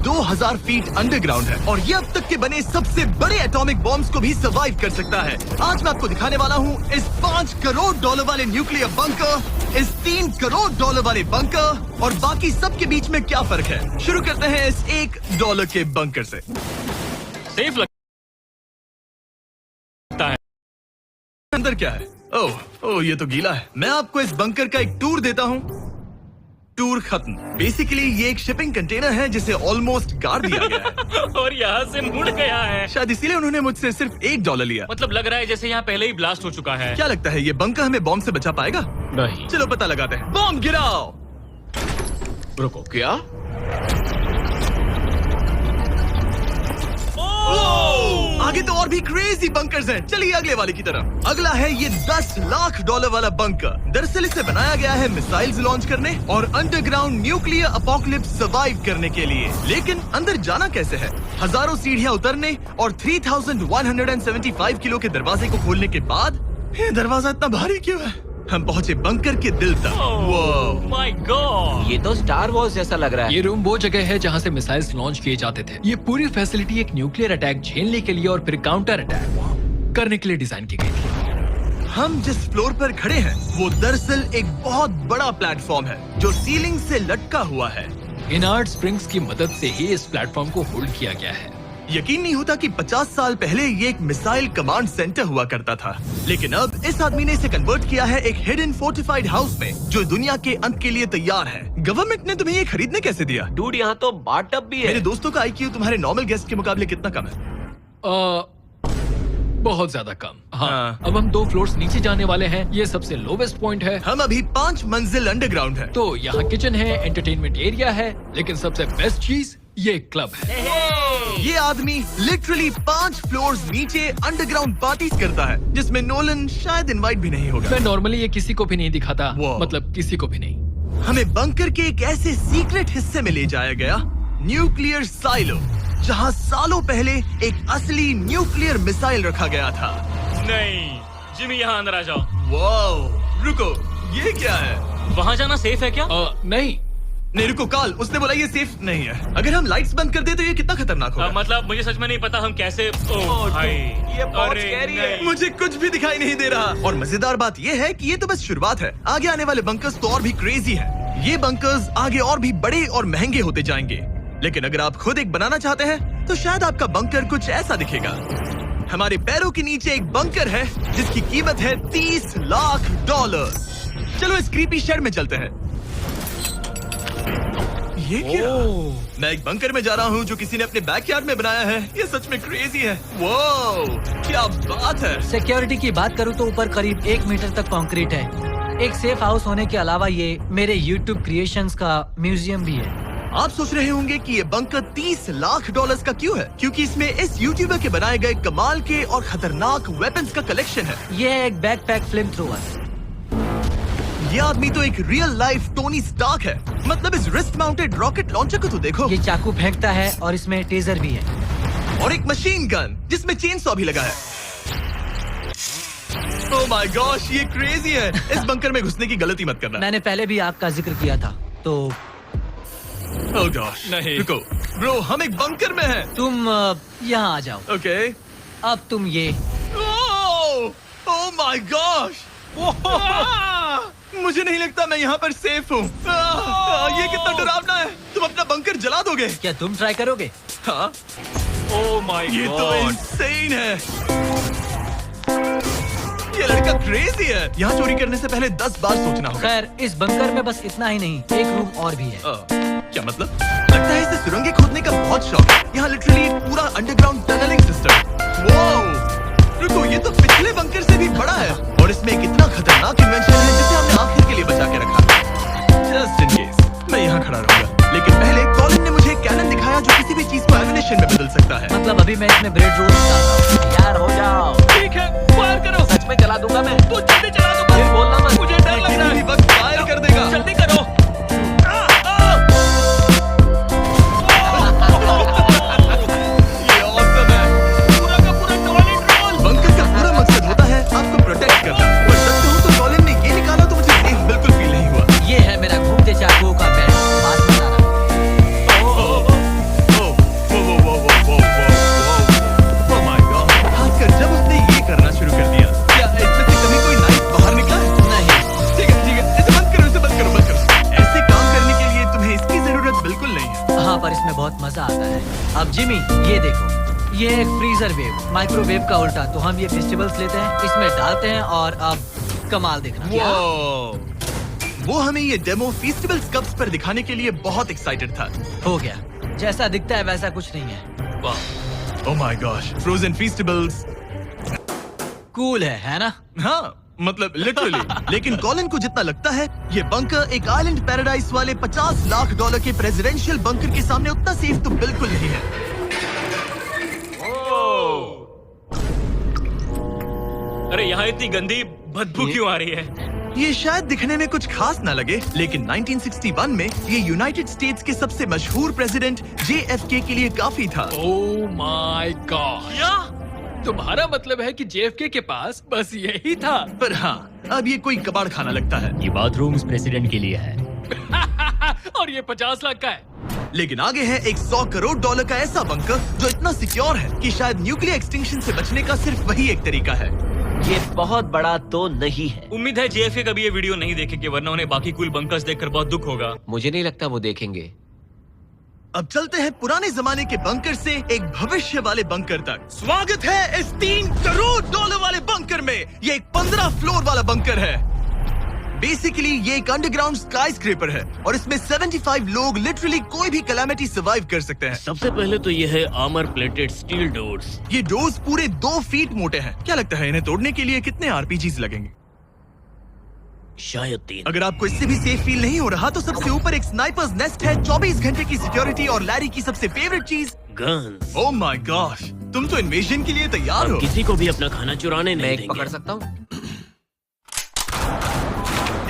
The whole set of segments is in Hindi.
2000 फीट अंडरग्राउंड है और ये अब तक के बने सबसे बड़े एटॉमिक बॉम्ब्स को भी सर्वाइव कर सकता है। आज मैं आपको दिखाने वाला हूँ इस $5 करोड़ वाले न्यूक्लियर बंकर, इस $3 करोड़ वाले बंकर और बाकी सब के बीच में क्या फर्क है। शुरू करते हैं इस $1 के बंकर से। सेफ लगता है। अंदर क्या है? ओह ये तो गीला है। मैं आपको इस बंकर का एक टूर देता हूँ। टूर खत्म। बेसिकली ये एक शिपिंग कंटेनर है जिसे ऑलमोस्ट गाड़ दिया गया है और यहाँ से मुड़ गया है। शायद इसीलिए उन्होंने मुझसे सिर्फ $1 लिया। मतलब लग रहा है जैसे यहाँ पहले ही ब्लास्ट हो चुका है। क्या लगता है ये बंकर हमें बॉम्ब से बचा पाएगा? नहीं। चलो पता लगाते हैं। बॉम्ब गिराओ। रुको, क्या? आगे तो और भी क्रेजी बंकर्स हैं। चलिए अगले वाले की तरफ। अगला है ये $10 लाख वाला बंकर। दरअसल इसे बनाया गया है मिसाइल्स लॉन्च करने और अंडरग्राउंड न्यूक्लियर अपोकलिप्स सर्वाइव करने के लिए। लेकिन अंदर जाना कैसे है? हजारों सीढ़ियां उतरने और 3175 किलो के दरवाजे को खोलने के बाद ये दरवाजा इतना भारी क्यों है? हम पहुंचे बंकर के दिल तक। माय गॉड, ये तो स्टार वॉर्स जैसा लग रहा है। ये रूम वो जगह है जहाँ से मिसाइल्स लॉन्च किए जाते थे। ये पूरी फैसिलिटी एक न्यूक्लियर अटैक झेलने के लिए और फिर काउंटर अटैक करने के लिए डिजाइन की गई थी। हम जिस फ्लोर पर खड़े हैं वो दरअसल एक बहुत बड़ा प्लेटफॉर्म है जो सीलिंग से लटका हुआ है। इनार्ड स्प्रिंग्स की मदद से ही इस प्लेटफॉर्म को होल्ड किया गया है। यकीन नहीं होता कि 50 साल पहले ये एक मिसाइल कमांड सेंटर हुआ करता था, लेकिन अब इस आदमी ने इसे कन्वर्ट किया है एक हिडन फोर्टिफाइड हाउस में जो दुनिया के अंत के लिए तैयार है। गवर्नमेंट ने तुम्हें ये खरीदने कैसे दिया? डूड, यहाँ तो बाथटब भी है। मेरे दोस्तों का IQ तुम्हारे नॉर्मल गेस्ट के मुकाबले कितना कम है? बहुत ज्यादा कम। हाँ। अब हम 2 फ्लोर्स नीचे जाने वाले हैं। ये सबसे लोवेस्ट पॉइंट है। हम अभी 5 मंजिल अंडरग्राउंड है। तो यहाँ किचन है, एंटरटेनमेंट एरिया है, लेकिन सबसे बेस्ट चीज ये क्लब है। ये आदमी लिटरली 5 फ्लोर्स नीचे अंडरग्राउंड पार्टीज करता है जिसमें नोलन शायद इनवाइट भी नहीं होगा। मैं नॉर्मली ये किसी को भी नहीं दिखाता, Wow. मतलब किसी को भी नहीं। हमें बंकर के एक ऐसे सीक्रेट हिस्से में ले जाया गया, न्यूक्लियर साइलो, जहां सालों पहले एक असली न्यूक्लियर मिसाइल रखा गया था। नहीं, जिमी यहाँ अंदर आ जाओ। वाओ, रुको, ये क्या है? वहाँ जाना सेफ है क्या? नहीं। रुको काल, उसने बोला ये सेफ नहीं है। अगर हम लाइट्स बंद कर दे तो ये कितना खतरनाक होगा? मतलब मुझे सच में नहीं पता हम कैसे। भाई, ये बहुत अरे स्कैरी है। नहीं। मुझे कुछ भी दिखाई नहीं दे रहा। और मजेदार बात ये है कि ये तो बस शुरुआत है। आगे आने वाले बंकर्स तो और भी क्रेजी हैं। ये बंकर्स आगे और भी बड़े और महंगे होते जाएंगे। लेकिन अगर आप खुद एक बनाना चाहते हैं तो शायद आपका बंकर कुछ ऐसा दिखेगा। हमारे पैरों के नीचे एक बंकर है जिसकी कीमत है $30 लाख। चलो इस क्रीपी शेड में चलते हैं। ये क्या? मैं एक बंकर में जा रहा हूँ जो किसी ने अपने बैकयार्ड में बनाया है। ये सच में क्रेजी है। वाओ, क्या बात है। सिक्योरिटी की बात करूँ तो ऊपर करीब 1 मीटर तक कंक्रीट है। एक सेफ हाउस होने के अलावा ये मेरे YouTube क्रिएशंस का म्यूजियम भी है। आप सोच रहे होंगे कि ये बंकर $30 लाख का क्यों है? क्योंकि इसमें इस यूट्यूबर के बनाए गए कमाल के और खतरनाक वेपन्स का कलेक्शन है। ये है एक बैकपैक फ्लेम थ्रोवर। ये आदमी तो एक रियल लाइफ टोनी स्टार्क है। मतलब इस रिस्ट माउंटेड रॉकेट लॉन्चर को तो देखो। ये चाकू फेंकता है और इसमें टेजर भी है। और एक मशीन गन जिसमें चेन सॉ भी लगा है। ओह माय गॉश, ये क्रेजी है। इस बंकर में घुसने की गलती मत करना। मैंने पहले भी आग का जिक्र किया था तो ओह गॉश, नहीं। रुको ब्रो, हम एक बंकर में हैं। तुम यहाँ आ जाओ। ओके। अब तुम ये ओह माय गॉश, मुझे नहीं लगता मैं यहाँ पर सेफ हूँ। ये कितना डरावना है। तुम अपना बंकर जला दोगे? क्या तुम ट्राई करोगे? हाँ, ओह माय ये तो गॉड। इंसेन है। ये लड़का क्रेजी है। यहाँ चोरी करने से पहले 10 बार सोचना होगा। खैर, इस बंकर में बस इतना ही नहीं, एक रूम और भी है। क्या मतलब? लगता है इसे सुरंगें खोदने का बहुत शौक है। यहाँ लिटरली एक पूरा अंडरग्राउंड टनलिंग सिस्टम। वाओ, रुको, ये तो पिछले बंकर से भी बड़ा है और इसमें एक इतना खतरनाक इन्वेंशन है जिसे हमने आखिर के लिए बचा के रखा। जस्ट इन केस मैं यहाँ खड़ा रहूंगा। लेकिन पहले कॉलिन ने मुझे कैनन दिखाया जो किसी भी चीज को एमिनेशन में बदल सकता है। मतलब अभी मैं इसमें ब्रेड रोल बनाता यार हो जाओ। ठीक है, फायर करो। सच में चला दूंगा मैं। तो जल्दी चला दो। फिर बोलना मत। मुझे डर लग रहा किसी है। भी वक्त फायर कर देगा। जल्दी करो। ये awesome है। पूरा का पूरा टॉयलेट रोल। बंकर का पूरा मकसद होता है आपको प्रोटेक्ट करना। और सच कहूं तो कॉलिन ने ये निकाला तो मुझे सेफ बिल्कुल फील नहीं हुआ। हूँ। ये है मेरा घूमते चाकुओं का बैंड। बात बता रहा। पर इसमें बहुत मजा आता है। अब जिमी ये देखो, ये एक फ्रीजर वेव, माइक्रोवेव का उल्टा। तो हम ये फेस्टिवल्स लेते हैं, इसमें डालते हैं और अब कमाल देखना। वो हमें ये डेमो फेस्टिवल्स कप्स पर दिखाने के लिए बहुत एक्साइटेड था। हो गया, जैसा दिखता है वैसा कुछ नहीं है। वाह, oh my gosh, frozen festivals. Cool है ना? हाँ, मतलब लिटरली। लेकिन कॉलिन को जितना लगता है ये बंकर एक आइलैंड पैराडाइज वाले $50 लाख के प्रेसिडेंशियल बंकर के सामने उतना सेफ तो बिल्कुल नहीं है। अरे यहाँ इतनी गंदी बदबू क्यों आ रही है? ये शायद दिखने में कुछ खास ना लगे, लेकिन 1961 में ये यूनाइटेड स्टेट्स के सबसे मशहूर प्रेसिडेंट JFK के लिए काफी था। ओह माय गॉड, तुम्हारा मतलब है कि JFK के पास बस यही था? पर हाँ, अब ये कोई कबाड़ खाना लगता है। ये बाथरूम प्रेसिडेंट के लिए है। और ये 50 लाख का है। लेकिन आगे है एक $100 करोड़ का ऐसा बंकर जो इतना सिक्योर है कि शायद न्यूक्लियर एक्सटिंक्शन से बचने का सिर्फ वही एक तरीका है। ये बहुत बड़ा तो नहीं है। उम्मीद है JFK कभी ये वीडियो नहीं देखेंगे, वरना उन्हें बाकी कूल बंकर्स देखकर बहुत दुख होगा। मुझे नहीं लगता वो देखेंगे। अब चलते हैं पुराने जमाने के बंकर से एक भविष्य वाले बंकर तक। स्वागत है इस $3 करोड़ वाले बंकर में। ये एक 15 फ्लोर वाला बंकर है। बेसिकली ये एक अंडरग्राउंड स्काईस्क्रेपर है और इसमें 75 लोग लिटरली कोई भी कैलामिटी सर्वाइव कर सकते हैं। सबसे पहले तो ये है आर्मर प्लेटेड स्टील डोर्स। ये डोर्स पूरे 2 फीट मोटे हैं। क्या लगता है इन्हें तोड़ने के लिए कितने RPGs लगेंगे? शायद 3। अगर आपको इससे भी सेफ फील नहीं हो रहा तो सबसे ऊपर एक स्नाइपर्स नेस्ट है, 24 घंटे की सिक्योरिटी और लैरी की सबसे फेवरेट चीज गन्स। ओह माय गॉश, तुम तो इन्वेजन के लिए तैयार हो। किसी को भी अपना खाना चुराने मैं नहीं एक देंगे। पकड़ सकता हूँ?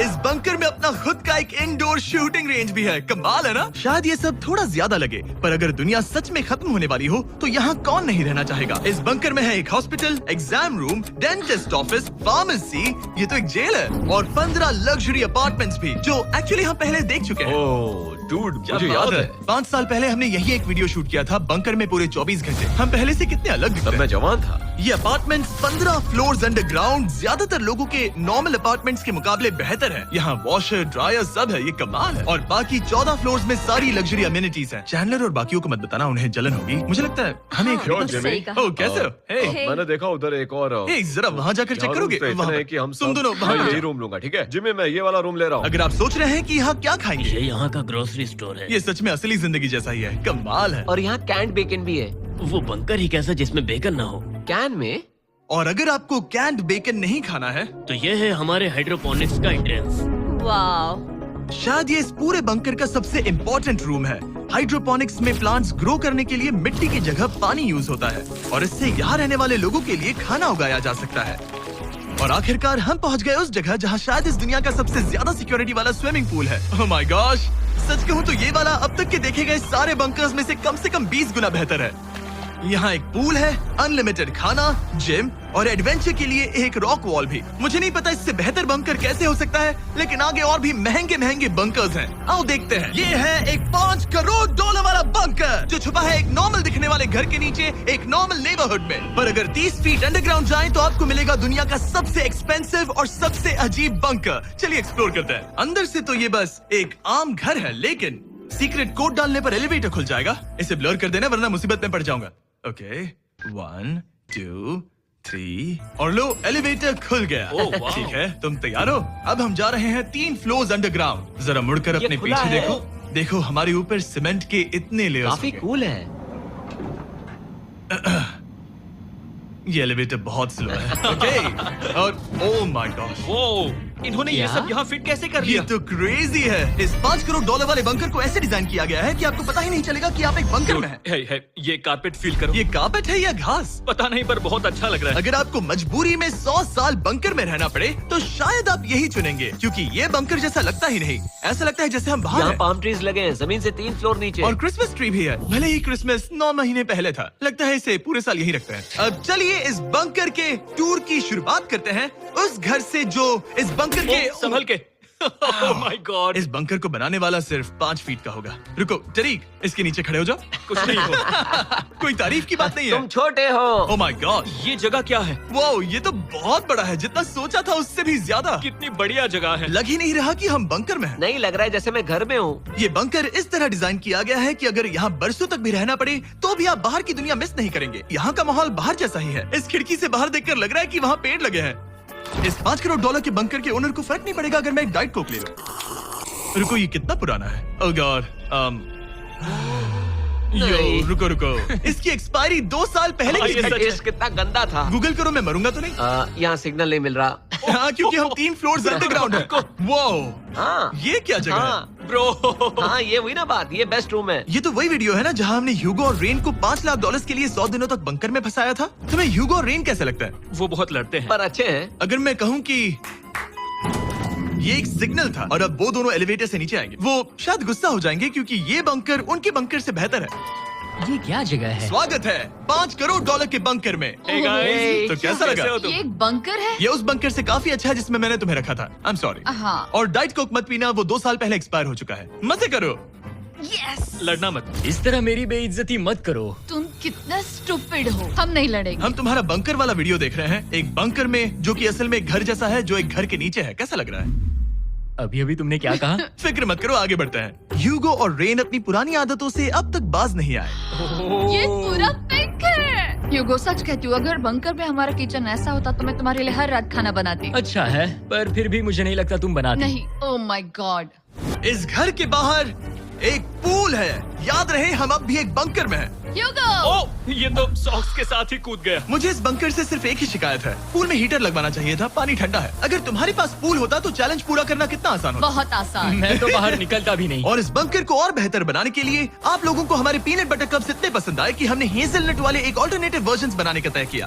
इस बंकर में अपना खुद का एक इंडोर शूटिंग रेंज भी है। कमाल है ना? शायद ये सब थोड़ा ज्यादा लगे, पर अगर दुनिया सच में खत्म होने वाली हो तो यहाँ कौन नहीं रहना चाहेगा। इस बंकर में है एक hospital, exam room, dentist office, pharmacy, ये तो एक जेल है, और 15 लग्जरी अपार्टमेंट्स भी, जो एक्चुअली हम पहले देख चुके हैं। ओह डूड, मुझे क्या याद बात है। 5 साल पहले हमने यही एक वीडियो शूट किया था बंकर में पूरे 24 घंटे। हम पहले से कितने अलग दिखते तब हैं। मैं जवान था। ये अपार्टमेंट 15 फ्लोर्स अंडरग्राउंड ज्यादातर लोगों के नॉर्मल अपार्टमेंट्स के मुकाबले बेहतर है। यहाँ वॉशर, ड्रायर सब है, ये कमाल है। और बाकी 14 फ्लोर्स में सारी लग्जरी अमेनिटीज हैं। चैंडलर और बाकियों को मत बताना, उन्हें जलन होगी। मुझे लगता है हमें एक क्यों जिमी? ओह, कैसे हो? हे, मैंने देखा उधर एक और हे, जरा वहाँ जाकर चेक करोगे? तो इतना वहाँ है पर। कि हम तुम सब दोनों वहाँ मैं पर यही जाओ। रूम लूंगा, ठीक है? जिमी, मैं ये वाला रूम ले रहा हूँ। अगर आप सोच रहे हैं कि यहाँ क्या खाएंगे, ये यहाँ का ग्रोसरी स्टोर है। ये सच में असली जिंदगी जैसा ही है। कमाल है। और यहाँ कैंड बेकन भी है। वो बंकर ही कैसा जिसमें बेकन ना हो। कैन में? और अगर आपको कैंड बेकन नहीं खाना है, तो ये है हमारे हाइड्रोपोनिक्स का एंट्रेंस। वाह, शायद ये इस पूरे बंकर का सबसे इम्पोर्टेंट रूम है। हाइड्रोपोनिक्स में प्लांट्स ग्रो करने के लिए मिट्टी की जगह पानी यूज होता है और इससे यहाँ रहने वाले लोगों के लिए खाना उगाया जा सकता है। और आखिरकार हम पहुँच गए उस जगह जहाँ शायद इस दुनिया का सबसे ज्यादा सिक्योरिटी वाला स्विमिंग पूल है। ओह माय गॉश, सच कहूँ तो ये वाला अब तक के देखे गए सारे बंकर्स में से कम 20 गुना बेहतर है। यहाँ एक पूल है, अनलिमिटेड खाना, जिम और एडवेंचर के लिए एक रॉक वॉल भी। मुझे नहीं पता इससे बेहतर बंकर कैसे हो सकता है, लेकिन आगे और भी महंगे बंकर्स हैं। आओ देखते हैं। ये है एक $5 करोड़ वाला बंकर जो छुपा है एक नॉर्मल दिखने वाले घर के नीचे एक नॉर्मल नेबरहुड में। पर अगर 30 फीट अंडरग्राउंड जाएं तो आपको मिलेगा दुनिया का सबसे एक्सपेंसिव और सबसे अजीब बंकर। चलिए एक्सप्लोर करते हैं। अंदर से तो ये बस एक आम घर है, लेकिन सीक्रेट कोड डालने पर एलिवेटर खुल जाएगा। इसे ब्लर कर देना वरना मुसीबत में पड़ जाऊंगा। ओके, 1 2 3 और लो, एलिवेटर खुल गया। वाह। ठीक है, तुम तैयार हो? अब हम जा रहे हैं 3 फ्लोर्स अंडरग्राउंड। जरा मुड़कर अपने खुला पीछे है। देखो। देखो हमारे ऊपर सीमेंट के इतने लेयर्स। काफी कूल है। ये एलिवेटर बहुत स्लो है। ओके, और ओह माय गॉश, वो इन्होंने ये क्या? सब यहाँ फिट कैसे कर ये लिया? तो क्रेजी है। इस $5 करोड़ वाले बंकर को ऐसे डिजाइन किया गया है कि आपको पता ही नहीं चलेगा कि आप एक बंकर में हैं। है, ये कारपेट फील करो। ये कार्पेट है या घास? पता नहीं, पर बहुत अच्छा लग रहा है। अगर आपको मजबूरी में 100 साल बंकर में रहना पड़े तो शायद आप यही चुनेंगे, क्योंकि ये बंकर जैसा लगता ही नहीं। ऐसा लगता है जैसे हम बाहर यहाँ हैं। पाम ट्रीज लगे हैं, जमीन से 3 फ्लोर नीचे। और क्रिसमस ट्री भी है। भले ही क्रिसमस 9 महीने पहले था, लगता है इसे पूरे साल यही रखते हैं। अब चलिए इस बंकर के टूर की शुरुआत करते हैं उस घर से जो इस बंकर के संभल के। Oh my God. इस बंकर को बनाने वाला सिर्फ 5 फीट का होगा। रुको टरीक, इसके नीचे खड़े हो जाओ। कुछ नहीं हो। कोई तारीफ की बात नहीं है। तुम छोटे हो। ओह माय गॉड, ये जगह क्या है? वाओ, ये तो बहुत बड़ा है, जितना सोचा था उससे भी ज्यादा। कितनी बढ़िया जगह है। लग ही नहीं रहा कि हम बंकर में हैं। नहीं लग रहा है जैसे मैं घर में हूँ। ये बंकर इस तरह डिजाइन किया गया है कि अगर यहाँ बरसों तक भी रहना पड़े तो भी आप बाहर की दुनिया मिस नहीं करेंगे। यहाँ का माहौल बाहर जैसा ही है। इस खिड़की से बाहर देखकर लग रहा है कि वहाँ पेड़ लगे हैं। इस $5 करोड़ के बंकर के ओनर को फर्क नहीं पड़ेगा अगर मैं एक डाइट कोक ले लूं। रुको, ये कितना पुराना है? ओह गॉड, नहीं। रुको, इसकी एक्सपायरी 2 साल पहले की ये थी। सच है। टेस्ट कितना गंदा था। गूगल करो, मैं मरूंगा तो नहीं। यहाँ सिग्नल नहीं मिल रहा। हाँ, क्योंकि हम 3 फ्लोर्स अंडरग्राउंड है। वो हाँ ये क्या जगह है? हाँ ब्रो, हाँ, ये हुई ना बात। ये बेस्ट रूम है। ये तो वही वीडियो है ना जहाँ हमने ह्यूगो और रेन को $5 लाख के लिए 100 दिनों तक बंकर में फंसाया था। तुम्हें ह्यूगो और रेन कैसे लगता है? वो बहुत लड़ते हैं। पर अच्छे हैं। अगर मैं कहूँ कि ये एक सिग्नल था और अब वो दोनों एलिवेटर से नीचे आएंगे, वो शायद गुस्सा हो जाएंगे क्योंकि ये बंकर उनके बंकर से बेहतर है। ये क्या जगह है? स्वागत है $5 करोड़ के बंकर में। Hey guys, तो कैसा लगा? कैसे हो तुम? ये एक बंकर है? ये उस बंकर से काफी अच्छा है जिसमें मैंने तुम्हें रखा था। I am sorry. हाँ। और डाइट कोक मत पीना, वो 2 साल पहले एक्सपायर हो चुका है। मजे करो। यस। लड़ना मत। इस तरह मेरी बेइज्जती मत करो। तुम कितना स्टूपिड हो। हम नहीं लड़ेंगे। हम तुम्हारा बंकर वाला वीडियो देख रहे हैं, एक बंकर में जो कि असल में एक घर जैसा है जो एक घर के नीचे है। कैसा लग रहा है? अभी तुमने क्या कहा? फिक्र मत करो, आगे बढ़ते हैं। ह्यूगो और रेन अपनी पुरानी आदतों से अब तक बाज नहीं आए। ये पूरा पिंक है। ह्यूगो, सच कहती हूँ, अगर बंकर में हमारा किचन ऐसा होता तो मैं तुम्हारे लिए हर रात खाना बनाती। अच्छा है, पर फिर भी मुझे नहीं लगता तुम बनाती। नहीं। Oh my God. इस घर के बाहर एक पूल है। याद रहे, हम अब भी एक बंकर में हैं। ह्यूगो। ओह, ये तो सॉक्स के साथ ही कूद गया। मुझे इस बंकर से सिर्फ एक ही शिकायत है, पूल में हीटर लगवाना चाहिए था। पानी ठंडा है। अगर तुम्हारे पास पूल होता तो चैलेंज पूरा करना कितना आसान होता। बहुत आसान। मैं तो बाहर निकलता भी नहीं। और इस बंकर को और बेहतर बनाने के लिए आप लोगों को हमारे पीनट बटर कप्स इतने पसंद आए कि हमने हेजलनट वाले एक ऑल्टरनेटिव वर्जन बनाने का तय किया।